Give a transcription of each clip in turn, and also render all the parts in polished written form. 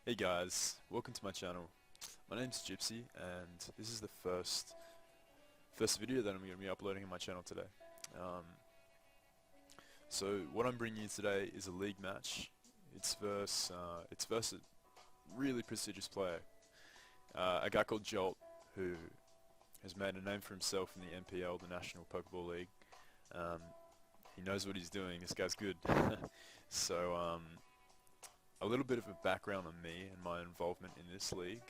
Hey guys, welcome to my channel. My name's Gypsy and this is the first video that I'm going to be uploading on my channel today. Um, so what I'm bringing you today is a league match. It's versus a really prestigious player, a guy called Jolt, who has made a name for himself in the NPL, the National Pokeball League. Um, he knows what he's doing. This guy's good. So a little bit of a background on me and my involvement in this league.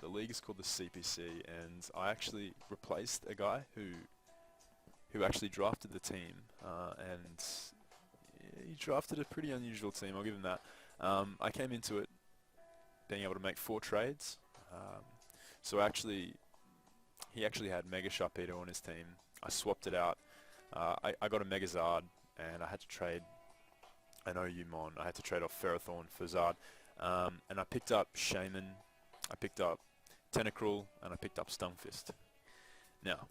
The league is called the CPC, and I actually replaced a guy who actually drafted the team, and he drafted a pretty unusual team. I'll give him that. I came into it being able to make 4 trades. So he actually had Mega Sharpedo on his team. I swapped it out. I got a Mega Zard, and I had to trade an Omon. I had to trade off Ferrothorn for Zard. And I picked up Shaman, I picked up Tentacruel, and I picked up Stunfist. Now,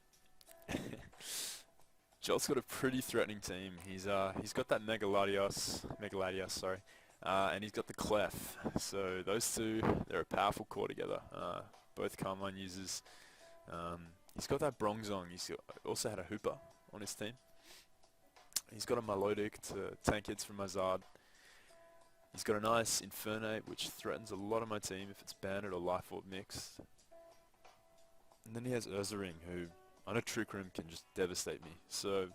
Jolt's got a pretty threatening team. He's got that Megaladios, sorry, and he's got the Clef. So those two, they're a powerful core together. Both Carmine users. He's got that Bronzong. He's also had a Hooper on his team. He's got a Melodic to tank hits from my Zard. He's got a nice Infernape, which threatens a lot of my team if it's Bandit or Life Orb mixed. And then he has Ursaring, who on a Trick Room can just devastate me. So,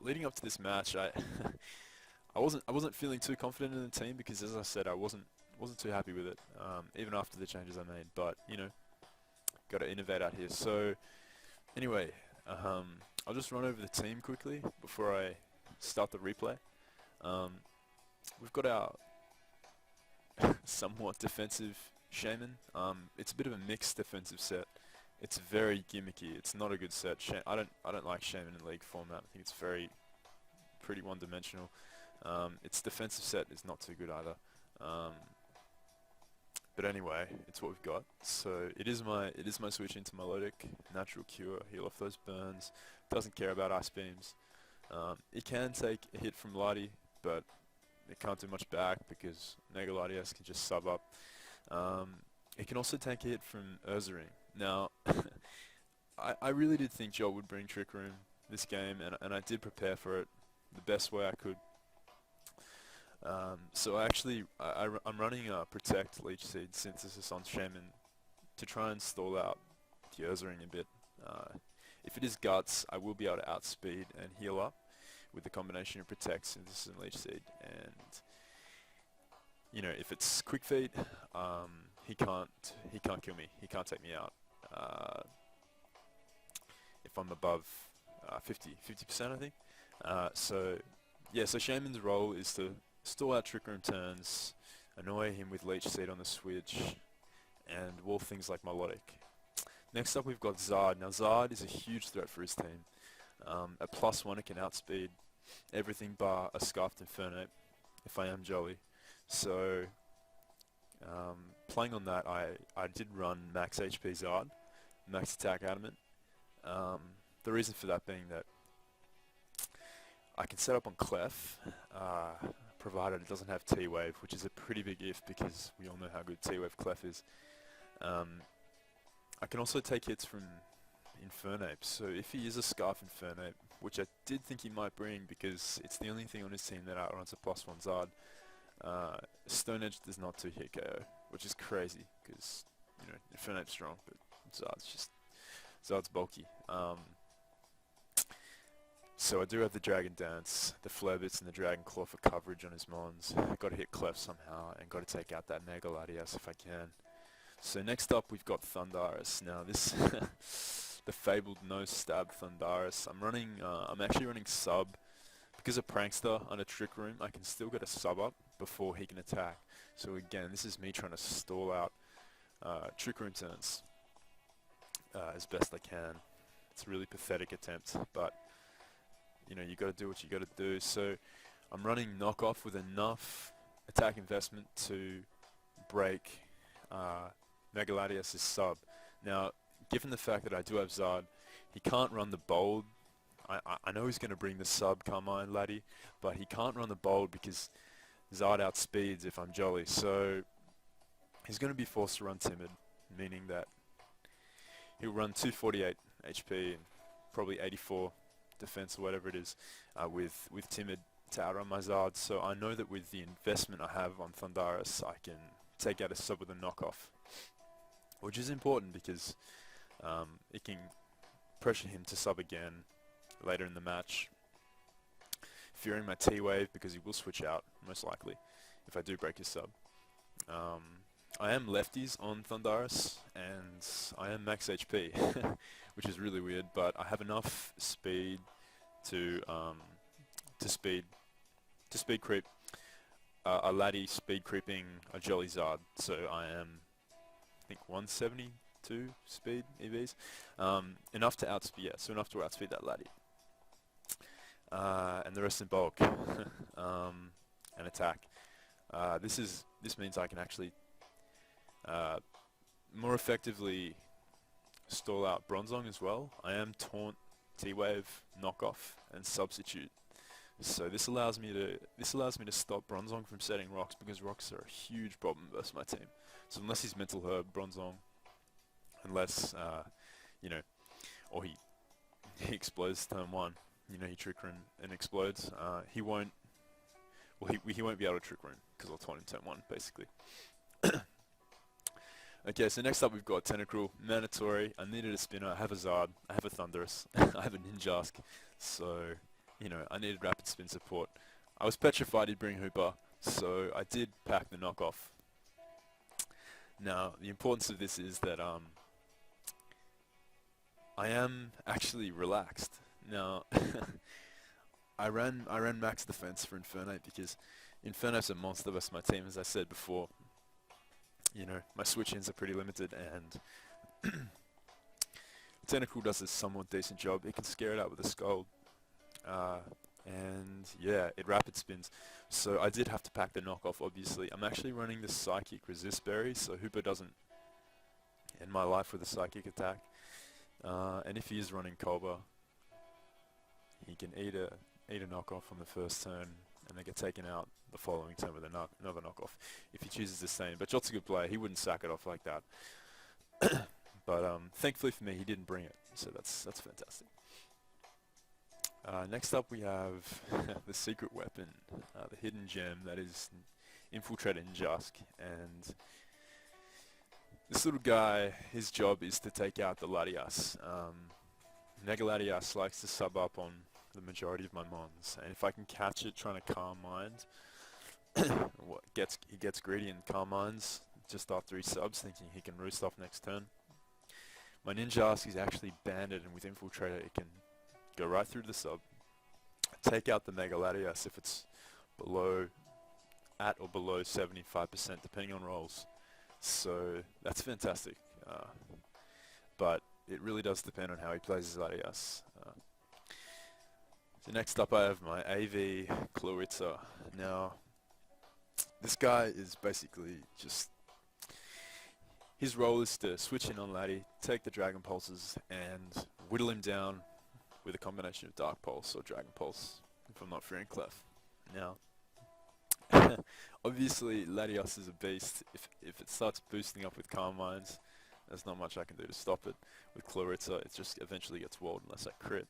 leading up to this match, I wasn't feeling too confident in the team because, as I said, I wasn't too happy with it, even after the changes I made. But you know, got to innovate out here. So, anyway, I'll just run over the team quickly before I start the replay. We've got our somewhat defensive Shaman. It's a bit of a mixed defensive set. It's very gimmicky. It's not a good set. I don't like Shaman in League format. I think it's pretty one-dimensional. Its defensive set is not too good either. But anyway, it's what we've got. So it is my switch into Melodic, Natural Cure, heal off those burns. Doesn't care about Ice Beams. It can take a hit from Lati, but it can't do much back because Megaladios can just sub up. It can also take a hit from Ursaring. Now, I really did think Jolt would bring Trick Room this game, and I did prepare for it the best way I could. So I'm running Protect, Leech Seed, Synthesis on Shaman to try and stall out the Ursaring a bit. If it is Guts, I will be able to outspeed and heal up with the combination of Protect, Synthesis, and Leech Seed. And you know, if it's Quick Feet, he can't kill me. He can't take me out. If I'm above 50%, I think. So yeah, so Shaman's role is to stall out Trick Room turns, annoy him with Leech Seed on the switch, and wall things like Melodic. Next up we've got Zard. Now Zard is a huge threat for his team. At +1 it can outspeed everything bar a Scarfed Infernape, if I am jolly. So playing on that, I did run max HP Zard, max attack Adamant. The reason for that being that I can set up on Clef, provided it doesn't have T-Wave, which is a pretty big if because we all know how good T-Wave Clef is. I can also take hits from Infernape, so if he is a Scarf Infernape, which I did think he might bring because it's the only thing on his team that outruns a +1 Zard, Stone Edge does not 2-hit KO, which is crazy because, you know, Infernape's strong, but Zard's bulky. So I do have the Dragon Dance, the Flare Bits, and the Dragon Claw for coverage on his Mons. Got to hit Clef somehow, and got to take out that Megaladios if I can. So next up we've got Thundarus. Now this, the fabled no stab Thundarus. I'm actually running sub because of Prankster on a Trick Room. I can still get a sub up before he can attack. So again, this is me trying to stall out Trick Room turns as best I can. It's a really pathetic attempt, but you know, you got to do what you got to do. So I'm running knockoff with enough attack investment to break Megaladios' sub. Now, given the fact that I do have Zard, he can't run the bold. I know he's going to bring the sub Carmine Laddie, but he can't run the bold because Zard outspeeds if I'm Jolly, so he's going to be forced to run timid, meaning that he'll run 248 HP and probably 84 defense or whatever it is, with timid to outrun my Zard. So I know that with the investment I have on Thundaris, I can take out a sub with a knockoff, which is important because it can pressure him to sub again later in the match, fearing my T-wave because he will switch out most likely if I do break his sub. I am lefties on Thundaris and I am max HP, which is really weird, but I have enough speed to speed creep a laddie speed creeping a Jolly Zard. So I am, I think, 172 speed EVs, enough to outspeed, yeah, so enough to outspeed that laddie. And the rest in bulk and attack. This means I can actually more effectively stall out Bronzong as well. I am taunt, T-wave, knockoff, and substitute. So this allows me to stop Bronzong from setting rocks, because rocks are a huge problem versus my team. So unless he's mental herb Bronzong, unless you know, or he explodes turn 1. You know, he trick rune and explodes. He won't. Well, he won't be able to trick rune because I'll taunt him turn 1 basically. Okay, so next up we've got Tentacruel, mandatory. I needed a spinner. I have a Zard. I have a Thunderous. I have a Ninjask. So, you know, I needed rapid spin support. I was petrified he'd bring Hooper, so I did pack the knockoff. Now, the importance of this is that I am actually relaxed. Now, I ran max defense for Infernape because Infernape's a monster versus my team, as I said before. You know, my switch-ins are pretty limited, and Tentacruel does a somewhat decent job. It can scare it out with a Scold, and yeah, it rapid spins. So I did have to pack the knockoff, obviously. I'm actually running the Psychic Resist Berry, so Hooper doesn't end my life with a Psychic attack. And if he is running Cobra, he can eat a knockoff on the first turn, and they get taken out the following turn with another knockoff if he chooses the same. But Jolt's a good player. He wouldn't sack it off like that. But thankfully for me, he didn't bring it, so that's fantastic. Next up we have the secret weapon, the hidden gem that is Infiltrator Ninjask, and this little guy, his job is to take out the Latias. Mega Latias likes to sub up on the majority of my mons, and if I can catch it trying to calm mind, he gets greedy and calm minds just after he subs, thinking he can roost off next turn. My Ninjask is actually banded, and with Infiltrator it can go right through the sub, take out the Mega Latias if it's at or below 75% depending on rolls. So that's fantastic, but it really does depend on how he plays his Latias. So next up I have my AV Chloritza. Now, this guy is basically just, his role is to switch in on Laddie, take the Dragon Pulses, and whittle him down with a combination of Dark Pulse or Dragon Pulse, if I'm not fearing Clef. Now, obviously Latios is a beast. If it starts boosting up with Calm Minds, there's not much I can do to stop it. With Chloritza, it just eventually gets walled unless I crit.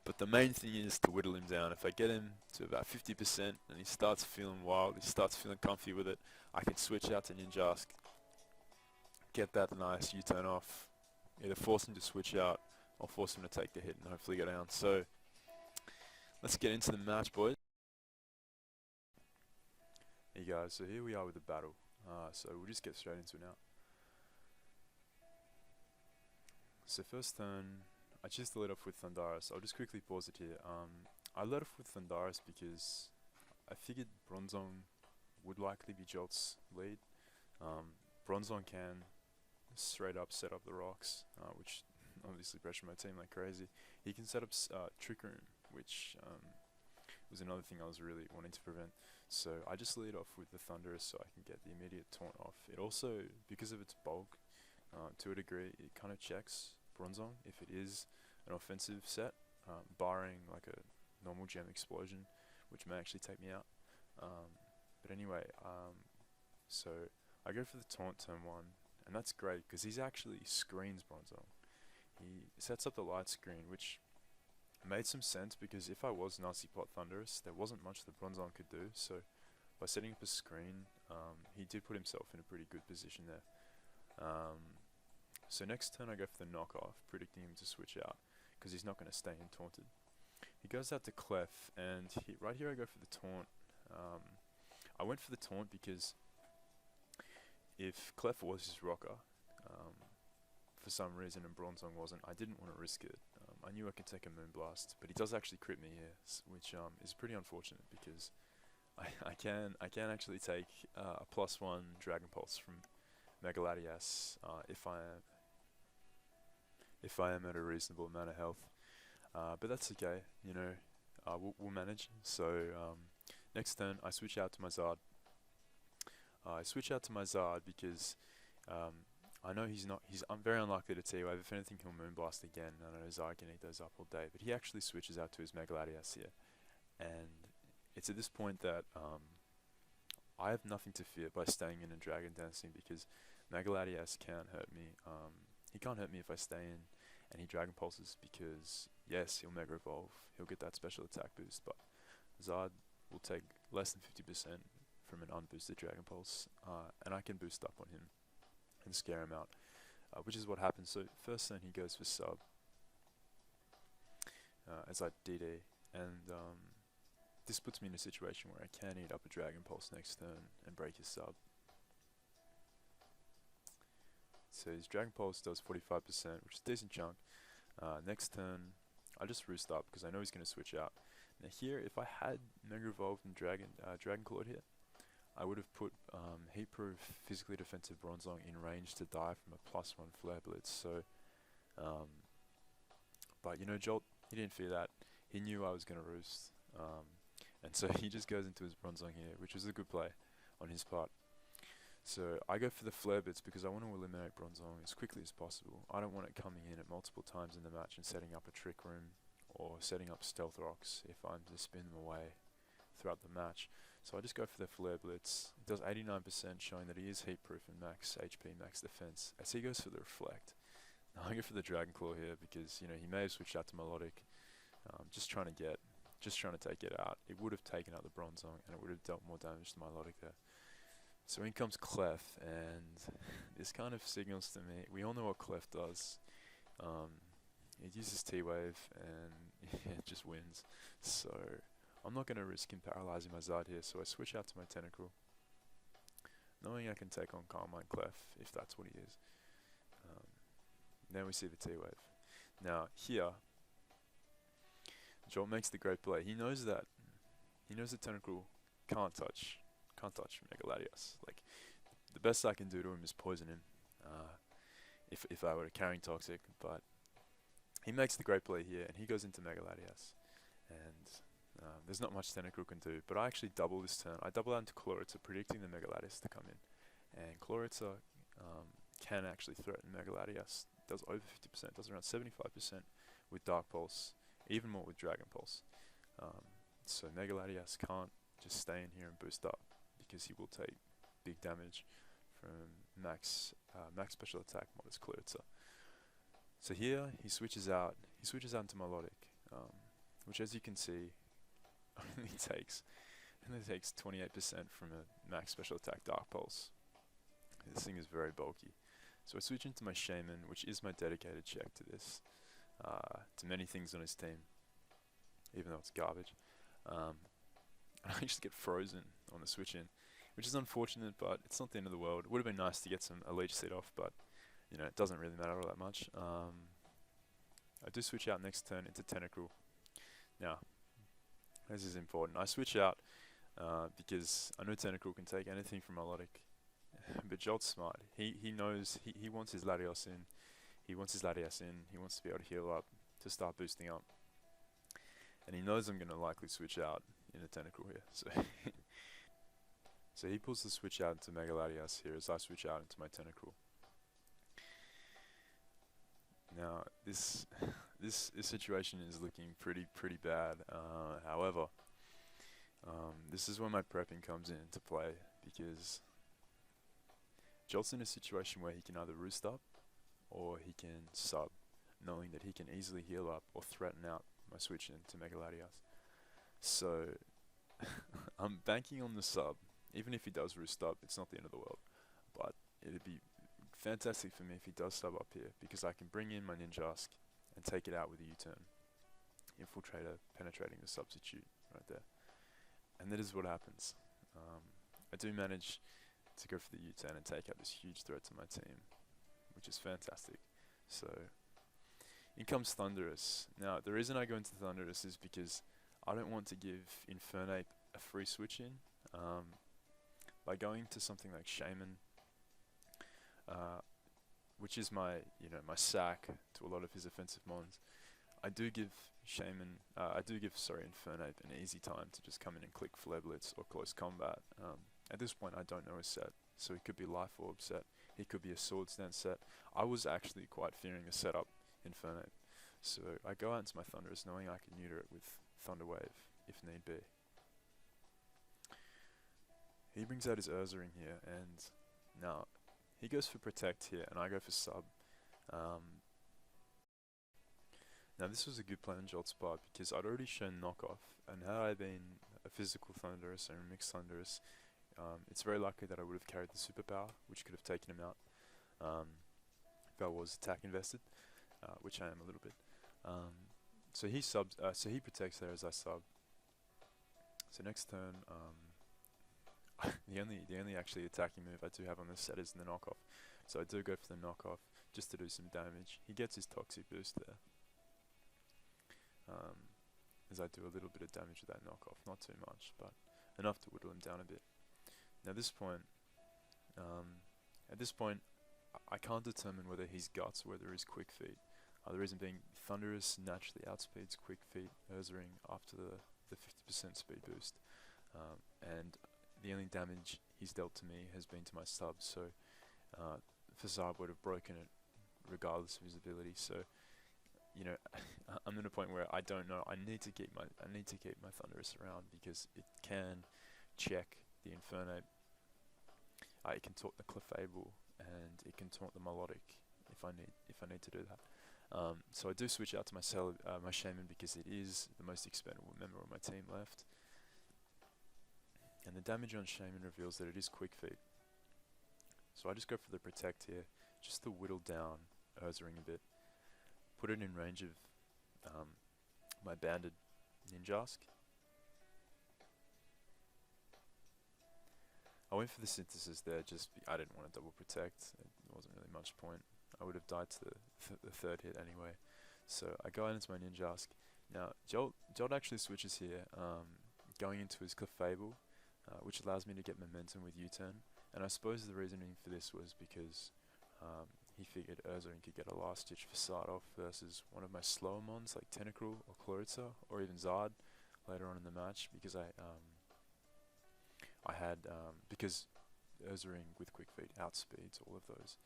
But the main thing is to whittle him down. If I get him to about 50% and he starts feeling wild, he starts feeling comfy with it, I can switch out to Ninjask, get that nice U-turn off, either force him to switch out or force him to take the hit and hopefully go down. So let's get into the match, boys. Hey guys, so here we are with the battle. So we'll just get straight into it now. So first turn, I choose to lead off with Thundaris. I'll just quickly pause it here. I led off with Thundaris because I figured Bronzong would likely be Jolt's lead. Bronzong can straight up set up the rocks, which obviously pressure my team like crazy. He can set up Trick Room, which was another thing I was really wanting to prevent. So I just lead off with the Thundaris so I can get the immediate taunt off. It also, because of its bulk, to a degree, it kind of checks Bronzong if it is an offensive set, barring like a normal gem explosion, which may actually take me out. anyway, so I go for the taunt turn 1, and that's great because he's actually screens Bronzong. He sets up the light screen, which made some sense because if I was Nasty Plot Thunderous, there wasn't much that Bronzong could do, so by setting up a screen, he did put himself in a pretty good position there. So next turn I go for the knockoff, predicting him to switch out, because he's not going to stay in taunted. He goes out to Clef, and right here I go for the taunt. I went for the taunt because if Clef was his rocker, for some reason and Bronzong wasn't, I didn't want to risk it. I knew I could take a Moonblast, but he does actually crit me here, which is pretty unfortunate because I can actually take a +1 Dragon Pulse from Megaladias if I am at a reasonable amount of health. But that's okay, you know, we'll manage. So next turn I switch out to my Zard. I switch out to my Zard because I know I'm very unlikely to T-Wave. If anything, he'll Moonblast again. I know Zard can eat those up all day, but he actually switches out to his Megaladias here. And it's at this point that I have nothing to fear by staying in and Dragon Dancing because Megaladias can't hurt me. He can't hurt me if I stay in and he Dragon Pulses because, yes, he'll Mega Evolve. He'll get that special attack boost, but Zard will take less than 50% from an unboosted Dragon Pulse, and I can boost up on him and scare him out, which is what happens. So first turn he goes for sub as I DD, and this puts me in a situation where I can eat up a Dragon Pulse next turn and break his sub. So his Dragon Pulse does 45%, which is a decent chunk. Next turn I just roost up because I know he's going to switch out. Now here, if I had Mega Evolved and Dragon Clawed here, I would have put Heat-Proof Physically Defensive Bronzong in range to die from a +1 Flare Blitz. So, but you know, Jolt, he didn't fear that. He knew I was going to roost, and so he just goes into his Bronzong here, which was a good play on his part. So I go for the Flare Blitz because I want to eliminate Bronzong as quickly as possible. I don't want it coming in at multiple times in the match and setting up a Trick Room or setting up Stealth Rocks if I'm to spin them away throughout the match. So I just go for the Flare Blitz. It does 89%, showing that he is heat proof and max HP, max defense, as he goes for the Reflect. Now I go for the Dragon Claw here because, you know, he may have switched out to Melodic, just trying to take it out. It would have taken out the Bronzong and it would have dealt more damage to Melodic there. So in comes Clef, and this kind of signals to me, we all know what Clef does. It uses T-Wave and it just wins. So I'm not going to risk him paralyzing my Zard here, so I switch out to my Tentacle, knowing I can take on Carmine Clef if that's what he is. Then we see the T-Wave. Now here, Jolt makes the great play. He knows the Tentacle can't touch Megaladias. Like, the best I can do to him is poison him, if I were carrying Toxic, but he makes the great play here, and he goes into Megaladias, and there's not much Tentacle can do, but I actually double this turn. I double out into Chloritza, predicting the Megaladias to come in, and Chloritza can actually threaten Megaladias. Does over 50%, does around 75% with Dark Pulse, even more with Dragon Pulse. So Megaladias can't just stay in here and boost up, because he will take big damage from max special attack modest Chloritza. So here he switches out into Melodic, which, as you can see, only takes 28% from a max special attack Dark Pulse. This thing is very bulky. So I switch into my Shaman, which is my dedicated check to this, to many things on his team, even though it's garbage. I just get frozen on the switch in, which is unfortunate, but it's not the end of the world. It would have been nice to get some Elite Seed off, but you know, it doesn't really matter all that much. I do switch out next turn into Tentacle. Now, this is important. I switch out because I know Tentacle can take anything from Melodic, but Jolt's smart. He knows he wants his Latios in. He wants his Latias in. He wants to be able to heal up to start boosting up. And he knows I'm going to likely switch out in a Tentacle here. So so he pulls the switch out into Megaladias here as I switch out into my Tentacle. Now this situation is looking pretty bad. However, This is where my prepping comes into play, because Jolt's in a situation where he can either roost up or he can sub, knowing that he can easily heal up or threaten out my switch in to Mega Latias. So I'm banking on the sub. Even if he does roost up, it's not the end of the world. But it'd be fantastic for me if he does sub up here, because I can bring in my Ninjask and take it out with a U-turn. Infiltrator penetrating the substitute right there. And that is what happens. I do manage to go for the U-turn and take out this huge threat to my team, which is fantastic. So in comes Thunderous. Now the reason I go into Thunderous is because I don't want to give Infernape a free switch in. By going to something like Shaman, which is my my sack to a lot of his offensive mons, I do give Infernape an easy time to just come in and click Flare Blitz or Close Combat. At this point I don't know his set, so he could be Life Orb set, he could be a Sword Stance set. I was actually quite fearing a setup Infernape, so I go out into my Thunderous knowing I can neuter it with Thunder Wave if need be. He brings out his Ursaring here, and now he goes for Protect here, and I go for Sub. Now this was a good play on Jolt's part, because I'd already shown Knockoff, and had I been a physical Thunderous and a mixed Thunderous, it's very likely that I would have carried the superpower, which could have taken him out if I was attack invested, which I am a little bit. So he subs. So he protects there as I sub. So next turn, the only actually attacking move I do have on this set is the knockoff. So I do go for the knockoff just to do some damage. He gets his toxic boost there. As I do a little bit of damage with that knockoff, not too much, but enough to whittle him down a bit. Now at this point, I can't determine whether he's Guts or whether he's Quick Feet. The reason being, Thunderous naturally outspeeds Quick Feet Ursaring after the 50% speed boost, and the only damage he's dealt to me has been to my sub. So Facade would have broken it regardless of his ability. So I'm at a point where I don't know. I need to keep my Thunderous around, because it can check the Infernape. It can taunt the Clefable, and it can taunt the Melodic if I need to do that. So I do switch out to my Shaman, because it is the most expendable member of my team left. And the damage on Shaman reveals that it is Quick Feet. So I just go for the Protect here, just to whittle down Ursaring a bit. Put it in range of my banded Ninjask. I went for the Synthesis there, I didn't want to double protect. It wasn't really much point. I would have died to the third hit anyway. So I go out into my Ninjask. Now Jolt actually switches here, going into his Clefable, which allows me to get momentum with U-turn. And I suppose the reasoning for this was because he figured Ursaring could get a last ditch Facade off versus one of my slower mons like Tentacruel or Chloritza or even Zard later on in the match, because because Ursaring with Quick Feet outspeeds all of those.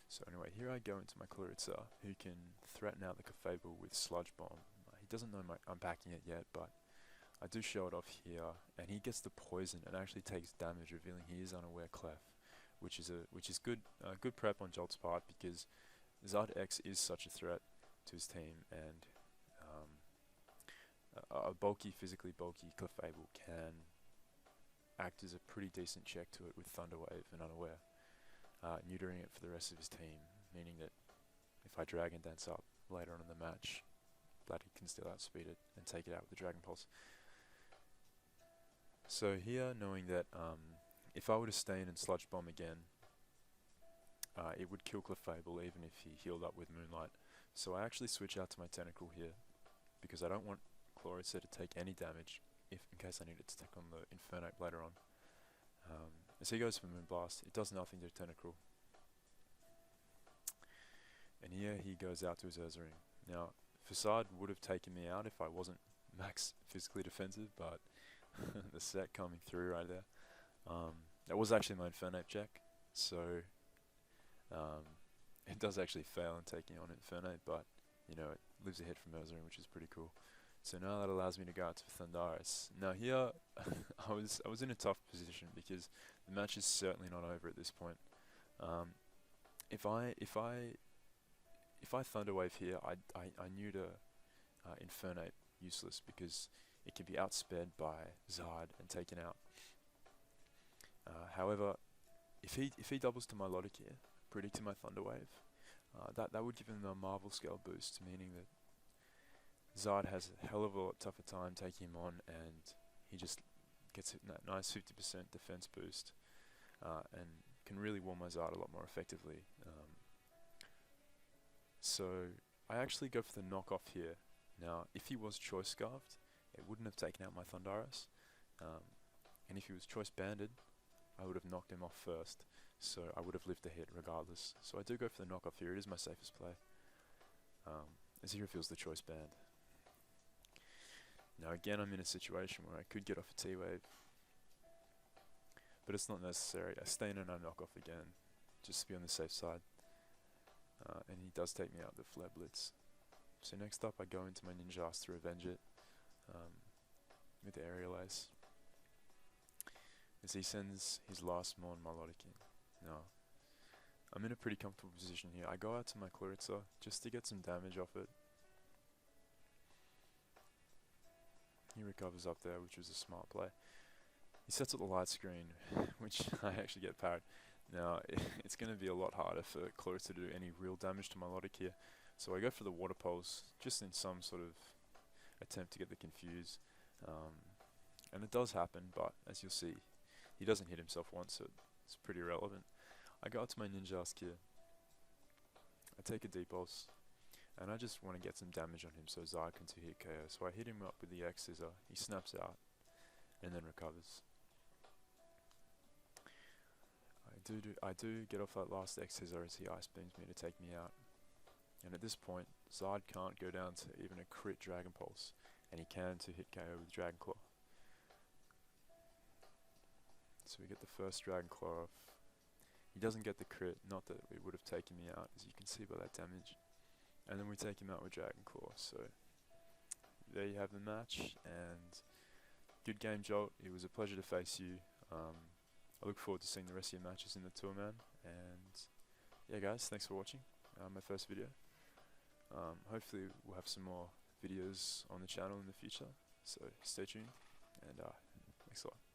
So anyway, here I go into my Chloritza, who can threaten out the Clefable with Sludge Bomb. He doesn't know I'm backing it yet, but I do show it off here, and he gets the poison and actually takes damage, revealing he is unaware Clef, which is good prep on Jolt's part, because Zard X is such a threat to his team, and a physically bulky Clefable can act as a pretty decent check to it with Thunder Wave and Unaware, neutering it for the rest of his team, meaning that if I Dragon Dance up later on in the match, Bloody can still outspeed it and take it out with the Dragon Pulse. So here, knowing that if I were to stay in and Sludge Bomb again, it would kill Clefable even if he healed up with Moonlight. So I actually switch out to my Tentacruel here, because I don't want Chloritza to take any damage in case I need it to take on the Infernape later on. As he goes for Moonblast, it does nothing to Tentacruel. And here he goes out to his Ursaring. Now, Facade would have taken me out if I wasn't max physically defensive, but the set coming through right there. That was actually my Infernape check, so it does actually fail in taking on Infernape, but it lives ahead from Ursaring, which is pretty cool. So now that allows me to go out to Thundaris. Now here, I was in a tough position because the match is certainly not over at this point. Um, if I Thunderwave here, I knew to Infernate useless because it can be outsped by Zard and taken out. However, if he doubles to my Melodic here, predicting my Thunderwave, that would give him a Marvel Scale boost, meaning that Zard has a hell of a lot tougher time taking him on, and he just gets that nice 50% defense boost, and can really warm my Zard a lot more effectively. So I actually go for the knockoff here. Now, if he was Choice Scarfed, it wouldn't have taken out my Thundaris, and if he was Choice Banded, I would have knocked him off first, so I would have lived the hit regardless. So I do go for the knockoff here. It is my safest play. Azir feels the Choice Band. Now again, I'm in a situation where I could get off a T-Wave, but it's not necessary. I stay in and I knock off again, just to be on the safe side. And he does take me out with the Flare Blitz. So next up, I go into my Ninjask to revenge it with the Aerial Ace, as he sends his last Mon Melodic in. Now, I'm in a pretty comfortable position here. I go out to my Clarissa just to get some damage off it. He recovers up there, which was a smart play. He sets up the light screen, which I actually get parried. Now, it's going to be a lot harder for Clarissa to do any real damage to my Melodic here. So I go for the Water Pulse, just in some sort of attempt to get the Confuse. And it does happen, but as you'll see, he doesn't hit himself once, so it's pretty irrelevant. I go out to my Ninjask here. I take a Depulse, and I just want to get some damage on him so Zard can 2-hit KO. So I hit him up with the X Scissor, he snaps out, and then recovers. I do get off that last X Scissor as he Ice Beams me to take me out. And at this point, Zard can't go down to even a crit Dragon Pulse, and he can 2-hit KO with Dragon Claw. So we get the first Dragon Claw off. He doesn't get the crit, not that it would have taken me out, as you can see by that damage. And then we take him out with Dragon Claw. So there you have the match, and good game, Jolt. It was a pleasure to face you. I look forward to seeing the rest of your matches in the tour, man. And yeah, guys, thanks for watching my first video. Hopefully we'll have some more videos on the channel in the future, so stay tuned, and thanks a lot.